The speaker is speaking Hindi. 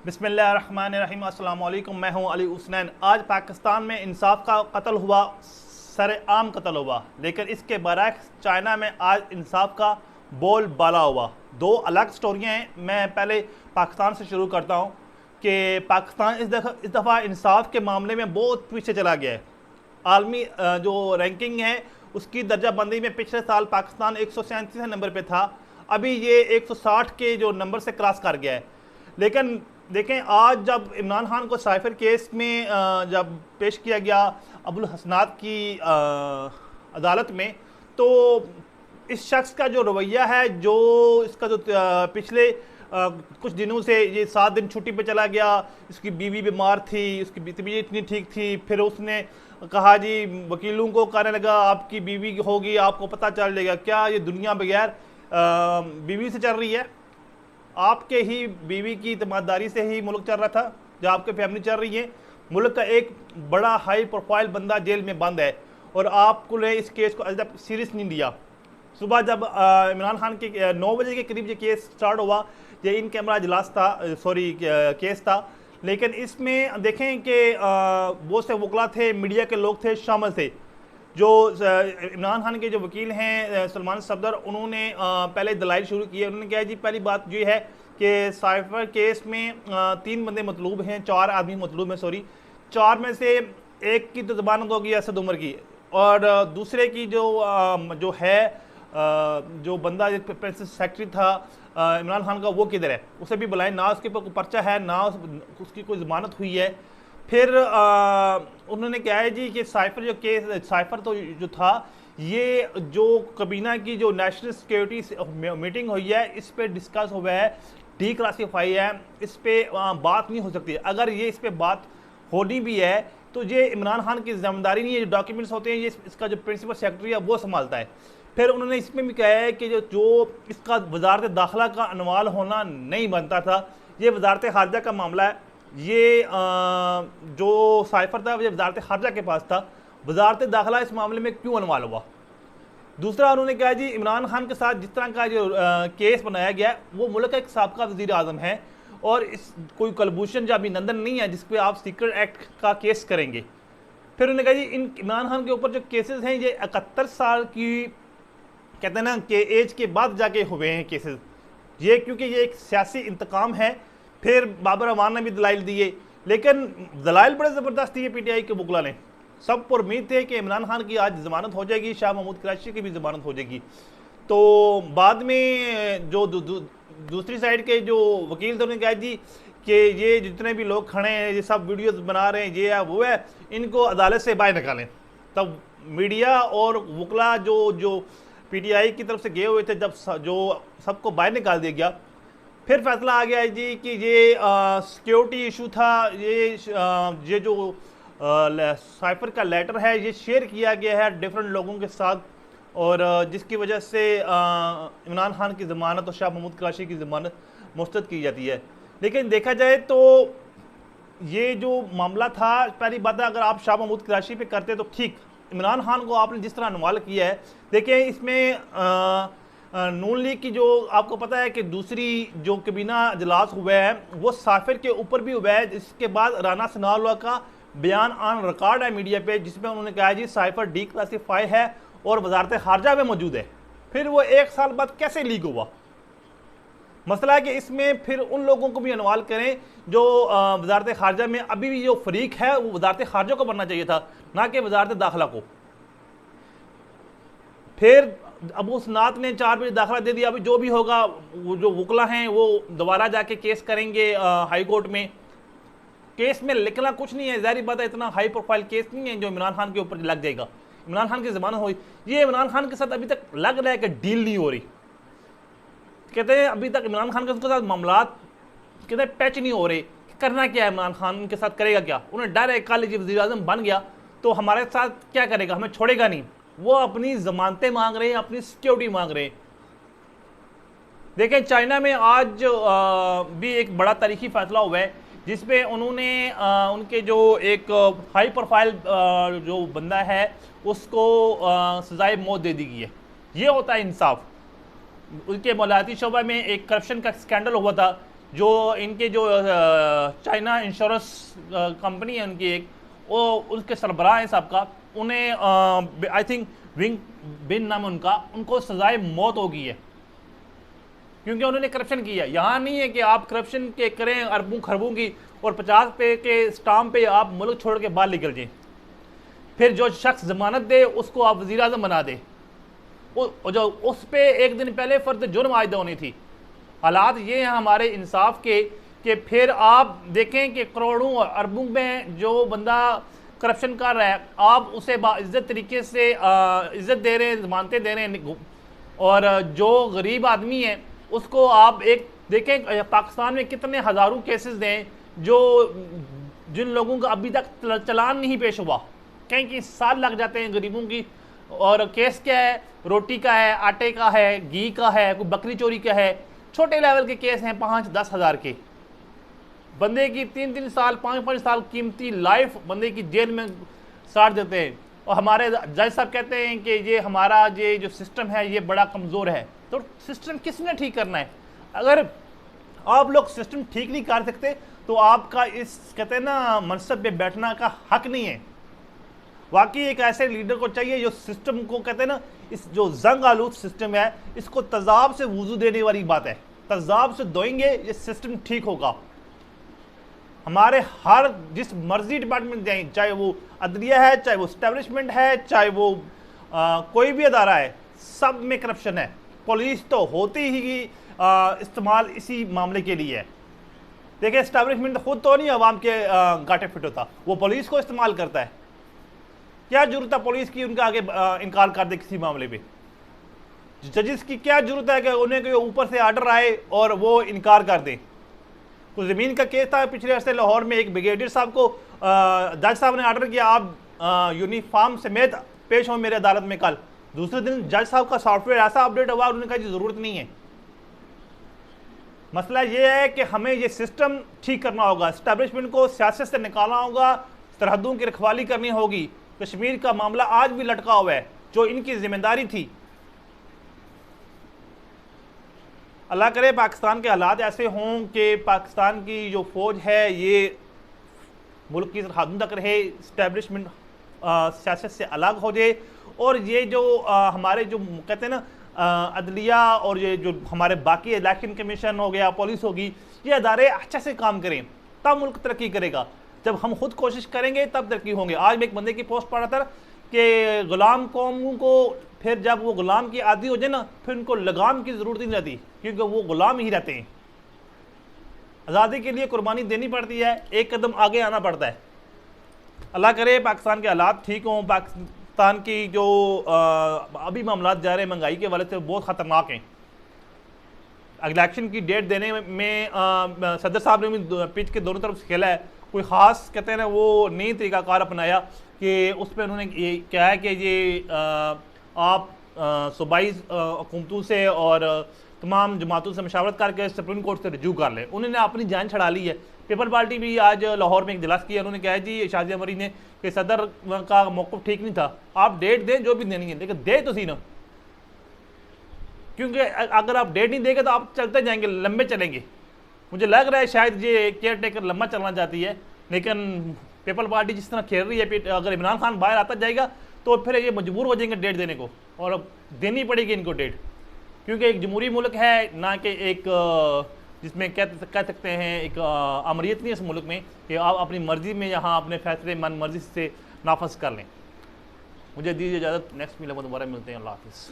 बिस्मिल्लाहिर्रहमानिर्रहीम। अस्सलाम वालेकुम। मैं हूं अली हुसनैन। आज पाकिस्तान में इंसाफ का कत्ल हुआ, सरेआम कत्ल हुआ, लेकिन इसके बरक्स चाइना में आज इंसाफ का बोलबाला हुआ। दो अलग स्टोरियां हैं। मैं पहले पाकिस्तान से शुरू करता हूं कि पाकिस्तान इस दफ़ा इंसाफ के मामले में बहुत पीछे चला गया है। आलमी जो रैंकिंग है उसकी दर्जाबंदी में पिछले साल पाकिस्तान 137 नंबर पे था, अभी ये 160 के जो नंबर से क्रॉस कर गया है। लेकिन देखें, आज जब इमरान खान को साइफर केस में जब पेश किया गया अबुल हसनात की अदालत में, तो इस शख्स का जो रवैया है, जो इसका जो पिछले कुछ दिनों से ये 7 दिन छुट्टी पे चला गया, इसकी बीवी बीमार थी, उसकी तबीयत इतनी ठीक थी, फिर उसने कहा जी वकीलों को कहने लगा आपकी बीवी होगी, आपको पता चल जाएगा। क्या ये दुनिया बगैर बीवी से चल रही है? आपके ही बीवी की ईमानदारी से ही मुल्क चल रहा था, जब आपकी फैमिली चल रही है। मुल्क का एक बड़ा हाई प्रोफाइल बंदा जेल में बंद है और आपको ने इस केस को अभी तक सीरियस नहीं लिया। सुबह जब इमरान खान के 9 बजे के करीब ये केस स्टार्ट हुआ, ये इन कैमरा इजलास था, सॉरी केस था, लेकिन इसमें देखें कि बहुत से वकला थे, मीडिया के लोग थे, शामिल थे। जो इमरान खान के जो वकील हैं सलमान सफदर, उन्होंने पहले दलाइल शुरू किए। उन्होंने कहा जी पहली बात ये है कि साइफर केस में 3 बंदे मतलूब हैं, 4 आदमी मतलूब हैं, सॉरी 4 में से एक की तो जमानत होगी असद उमर की, और दूसरे की जो है जो बंदा प्रिंसिपल सेक्रेटरी था इमरान खान का, वो किधर है? उसे भी बुलाएं ना, उसके ऊपर कोई पर्चा है ना उसकी कोई जमानत हुई है। फिर उन्होंने कहा है जी कि साइफर जो केस, साइफर तो जो था, ये जो कबीना की जो नेशनल सिक्योरिटी मीटिंग हुई है, इस पे डिस्कस हुआ है, डी क्लासीफाई है, इस पे बात नहीं हो सकती। अगर ये इस पे बात होनी भी है तो ये इमरान खान की जिम्मेदारी नहीं है। जो डॉक्यूमेंट्स होते हैं ये इसका जो प्रिंसिपल सेक्रेटरी है वो संभालता है। फिर उन्होंने इसमें भी कहा है कि जो इसका वजारत दाखिला का अनवाल होना नहीं बनता था, ये वजारत खारजा का मामला है। ये जो साइफर था ये वजारत खारजा के पास था, वजारत दाखिला इस मामले में क्यों अनवाल हुआ? दूसरा उन्होंने कहा जी इमरान खान के साथ जिस तरह का जो केस बनाया गया, वो मुल्क का एक साबका वज़ीर आज़म है और इस कोई कलभूषण या अभिनंदन नहीं है जिस पे आप सीक्रेट एक्ट का केस करेंगे। फिर उन्होंने कहा जी इन इमरान खान के ऊपर जो केसेस हैं ये 71 साल की, कहते हैं ना कि एज के बाद जाके हुए हैं केसेस ये, क्योंकि ये एक सियासी इंतकाम है। फिर बाबर अमान ने भी दलाइल दिए, लेकिन दलाइल बड़े ज़बरदस्त दिए पीटीआई के वकला ने। सब पर उम्मीद थे कि इमरान खान की आज ज़मानत हो जाएगी, शाह महमूद कुरैशी की भी ज़मानत हो जाएगी। तो बाद में जो दूसरी साइड के जो वकील थे उन्होंने कहा जी कि ये जितने भी लोग खड़े हैं, ये सब वीडियोस बना रहे हैं, ये है वो है, इनको अदालत से बाहर निकालें। तब मीडिया और वकला जो पीटीआई की तरफ से गए हुए थे, जब जो सबको बाहर निकाल दिया गया, फिर फैसला आ गया है जी कि ये सिक्योरिटी इशू था। ये जो साइफर का लेटर है ये शेयर किया गया है डिफरेंट लोगों के साथ, और जिसकी वजह से इमरान खान की ज़मानत और शाह महमूद कुरैशी की ज़मानत मुस्तरद की जाती है। लेकिन देखा जाए तो ये जो मामला था, पहली बात है अगर आप शाह महमूद कुरैशी पे करते तो ठीक, इमरान खान को आपने जिस तरह अनवाल किया है, देखिए इसमें नून लीग की जो आपको पता है कि दूसरी जो कबीना इजलास हुआ है वो साफिर के ऊपर भी हुआ है। इसके बाद राना सनाउल्लाह का बयान ऑन रिकॉर्ड है मीडिया पे, जिसमें उन्होंने कहा जी साइफर डी क्लासीफाई है और वजारत खारजा में मौजूद है। फिर वो 1 साल बाद कैसे लीक हुआ? मसला है कि इसमें फिर उन लोगों को भी इन्वॉल्व करें जो वजारत खारजा में अभी भी जो फरीक है वो वजारत खारजा को बनना चाहिए था, ना कि वजारत दाखिला को। फिर अबू हसनात ने 4 बजे दाखिला दे दिया। अभी जो भी होगा, वो जो वकला हैं वो दोबारा जाके केस करेंगे हाई कोर्ट में। केस में लिखना कुछ नहीं है, ज़ाहिर बात है इतना हाई प्रोफाइल केस नहीं है जो इमरान खान के ऊपर लग जाएगा। इमरान खान की ज़मानत हुई, ये इमरान खान के साथ अभी तक लग रहा है कि डील नहीं हो रही। कहते हैं अभी तक इमरान खान के साथ मामला कहते हैं पैच नहीं हो रहे। करना क्या है इमरान खान, के साथ करेगा क्या? उन्हें डर है कल जी वज़ीर आज़म बन गया तो हमारे साथ क्या करेगा, हमें छोड़ेगा नहीं। वो अपनी जमानतें मांग रहे हैं, अपनी सिक्योरिटी मांग रहे हैं। देखें चाइना में आज भी एक बड़ा तारीखी फैसला हुआ है जिसपे उन्होंने उनके जो एक हाई प्रोफाइल जो बंदा है उसको सजाए मौत दे दी गई है। ये होता है इंसाफ। उनके मौलाती शोबा में एक करप्शन का स्कैंडल हुआ था जो इनके जो चाइना इंश्योरेंस कंपनी है उनकी एक, वो उसके सरबराह हैं सबका, उन्हें आई थिंक विंग बिन नाम उनका, उनको सजाए मौत हो गई है क्योंकि उन्होंने करप्शन किया। यहाँ नहीं है कि आप करप्शन के करें अरबों खरबों की और 50 पे के स्टाम्प पे आप मुल्क छोड़ के बाहर निकल जाए, फिर जो शख्स जमानत दे उसको आप वज़ीर आज़म बना दे, जो उस पे एक दिन पहले फ़र्द जुर्म आयदा होनी थी। हालात ये हैं हमारे इंसाफ के कि फिर आप देखें कि करोड़ों और अरबों में जो बंदा करप्शन कर रहा है, आप उसे बाइज़्ज़त तरीके से इज़्ज़त दे रहे हैं, जमानतें दे रहे हैं, और जो गरीब आदमी है उसको आप एक देखें पाकिस्तान में कितने हज़ारों केसेस दें जो जिन लोगों का अभी तक चलान नहीं पेश हुआ, कहीं साल लग जाते हैं गरीबों की। और केस क्या है, रोटी का है, आटे का है, घी का है, कोई बकरी चोरी का है, छोटे लेवल के केस हैं 5-10 हज़ार के। बंदे की 3-3 साल 5-5 साल कीमती लाइफ बंदे की जेल में साड़ देते हैं। और हमारे जज साहब कहते हैं कि ये हमारा ये जो सिस्टम है ये बड़ा कमज़ोर है। तो सिस्टम किसने ठीक करना है? अगर आप लोग सिस्टम ठीक नहीं कर सकते तो आपका इस कहते हैं ना मनसब पे बैठना का हक नहीं है। वाकई एक ऐसे लीडर को चाहिए जो सिस्टम को कहते हैं ना, इस जो जंग आलूद सिस्टम है इसको तजाब से वुजू देने वाली बात है, तजाब से धोएंगे ये सिस्टम ठीक होगा। हमारे हर जिस मर्जी डिपार्टमेंट जाए, चाहे वो अदलिया है, चाहे वो इस्टेब्लिशमेंट है, चाहे वो कोई भी अदारा है, सब में करप्शन है। पुलिस तो होती ही इस्तेमाल इसी मामले के लिए है। देखिए इस्टेब्लिशमेंट खुद तो नहीं आवाम के गाटे फिट होता, वो पुलिस को इस्तेमाल करता है। क्या जरूरत है पुलिस की उनके आगे इनकार कर दे किसी मामले पे? जजेस की क्या जरूरत है कि उन्हें कोई ऊपर से आर्डर आए और वो इनकार कर दें? कुछ ज़मीन का केस था पिछले हफ्ते लाहौर में, एक ब्रिगेडियर साहब को जज साहब ने आर्डर किया आप यूनिफॉर्म समेत पेश हो मेरे अदालत में कल। दूसरे दिन जज साहब का सॉफ्टवेयर ऐसा अपडेट हुआ, उन्होंने कहा ज़रूरत नहीं है। मसला ये है कि हमें ये सिस्टम ठीक करना होगा, इस्टेब्लिशमेंट को सियासत से निकालना होगा, सरहदों की रखवाली करनी होगी। कश्मीर का मामला आज भी लटका हुआ है, जो इनकी जिम्मेदारी थी। अल्लाह करे पाकिस्तान के हालात ऐसे हों कि पाकिस्तान की जो फ़ौज है ये मुल्क की सरहदों तक रहे, इस्टेब्लिशमेंट सियासत से अलग हो जाए, और ये जो हमारे जो कहते हैं ना अदलिया और ये जो हमारे बाकी इलेक्शन कमीशन हो गया, पुलिस होगी, ये अदारे अच्छे से काम करें, तब मुल्क तरक्की करेगा। जब हम खुद कोशिश करेंगे तब तरक्की होंगे। आज मैं एक बंदे की पोस्ट पढ़ा था कि गुलाम कौमों को फिर जब वो गुलाम की आदी हो जाए ना, फिर उनको लगाम की ज़रूरत नहीं रहती, क्योंकि वो गुलाम ही रहते हैं। आज़ादी के लिए कुर्बानी देनी पड़ती है, एक कदम आगे आना पड़ता है। अल्लाह करे पाकिस्तान के हालात ठीक हों। पाकिस्तान की जो अभी मामला जा रहे हैं महंगाई के वाले से बहुत ख़तरनाक हैं। इलेक्शन की डेट देने में सदर साहब ने भी पिच के दोनों तरफ से खेला है। कोई ख़ास कहते हैं ना वो नई तरीक़ाकार अपनाया कि उस पर उन्होंने ये क्या है कि ये आप सूबाई हुकूमतों से और तमाम जमातों से मशावरत करके सुप्रीम कोर्ट से रजू कर लें। उन्होंने अपनी जान छड़ा ली है। पीपल पार्टी भी आज लाहौर में एक इजलास किया, उन्होंने कहा है जी शाजिया मरी ने कि सदर का मौक़िफ़ ठीक नहीं था, आप डेट दें जो भी देनी है, लेकिन दे तो सी ना, क्योंकि अगर आप डेट नहीं देंगे तो आप चलते जाएंगे, लंबे चलेंगे। मुझे लग रहा है शायद ये केयर टेकर लंबा चलना चाहती है, लेकिन पीपल पार्टी जिस तरह खेल रही है, अगर इमरान खान बाहर आता जाएगा तो फिर ये मजबूर हो जाएंगे डेट देने को, और अब देनी पड़ेगी इनको डेट, क्योंकि एक जमहूरी मुल्क है ना कि एक जिसमें कह सकते हैं एक अमरीत नहीं इस मुल्क में कि आप अपनी मर्ज़ी में यहाँ अपने फैसले मन मर्ज़ी से नाफज कर लें। मुझे दीजिए इजाज़त, नेक्स्ट मिले दोबारा मिलते हैं। अल्लाह हाफ़िज़।